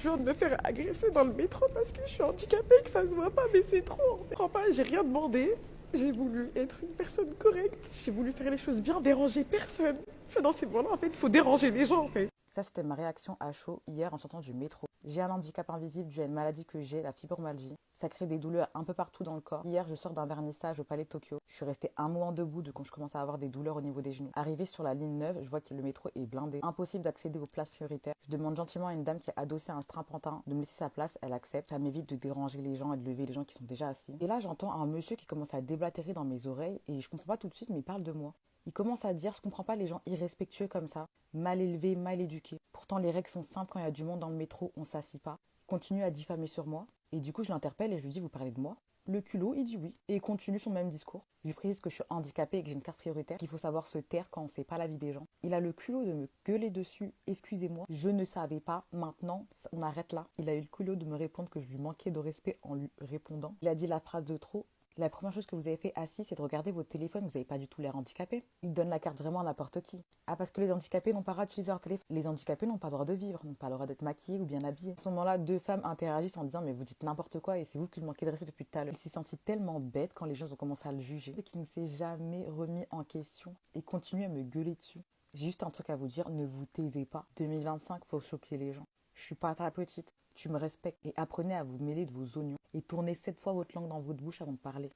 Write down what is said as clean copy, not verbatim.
Je viens de me faire agresser dans le métro parce que je suis handicapée et que ça se voit pas, mais c'est trop. En fait. Je comprends pas, j'ai rien demandé. J'ai voulu être une personne correcte. J'ai voulu faire les choses bien, déranger personne. Enfin, dans ces moments-là, en fait, il faut déranger les gens, en fait. Ça, c'était ma réaction à chaud hier en sortant du métro. J'ai un handicap invisible dû à une maladie que j'ai, la fibromyalgie. Ça crée des douleurs un peu partout dans le corps. Hier, je sors d'un vernissage au Palais de Tokyo. Je suis restée un moment debout de quand je commence à avoir des douleurs au niveau des genoux. Arrivé sur la ligne 9, je vois que le métro est blindé. Impossible d'accéder aux places prioritaires. Je demande gentiment à une dame qui est adossée à un strapontin de me laisser sa place. Elle accepte. Ça m'évite de déranger les gens et de lever les gens qui sont déjà assis. Et là, j'entends un monsieur qui commence à déblatérer dans mes oreilles et je comprends pas tout de suite, mais il parle de moi. Il commence à dire, je comprends pas les gens irrespectueux comme ça, mal élevés, mal éduqués. Pourtant, les règles sont simples quand il y a du monde dans le métro, on s'assit pas. Il continue à diffamer sur moi. Et du coup, je l'interpelle et je lui dis, vous parlez de moi? Le culot, il dit oui. Et il continue son même discours. Je lui précise que je suis handicapée et que j'ai une carte prioritaire, qu'il faut savoir se taire quand on sait pas la vie des gens. Il a le culot de me gueuler dessus, excusez-moi, je ne savais pas, maintenant, on arrête là. Il a eu le culot de me répondre que je lui manquais de respect en lui répondant. Il a dit la phrase de trop. La première chose que vous avez fait assis, c'est de regarder votre téléphone. Vous n'avez pas du tout l'air handicapé. Ils donnent la carte vraiment à n'importe qui. Ah, parce que les handicapés n'ont pas le droit d'utiliser leur téléphone. Les handicapés n'ont pas le droit de vivre, n'ont pas le droit d'être maquillés ou bien habillés. À ce moment-là, deux femmes interagissent en disant mais vous dites n'importe quoi et c'est vous qui lui manquez de respect depuis tout à l'heure. Il s'est senti tellement bête quand les gens ont commencé à le juger qu'il ne s'est jamais remis en question et continue à me gueuler dessus. J'ai juste un truc à vous dire, ne vous taisez pas. 2025, faut choquer les gens. Je suis pas ta petite. Tu me respectes et apprenez à vous mêler de vos oignons et tournez 7 fois votre langue dans votre bouche avant de parler.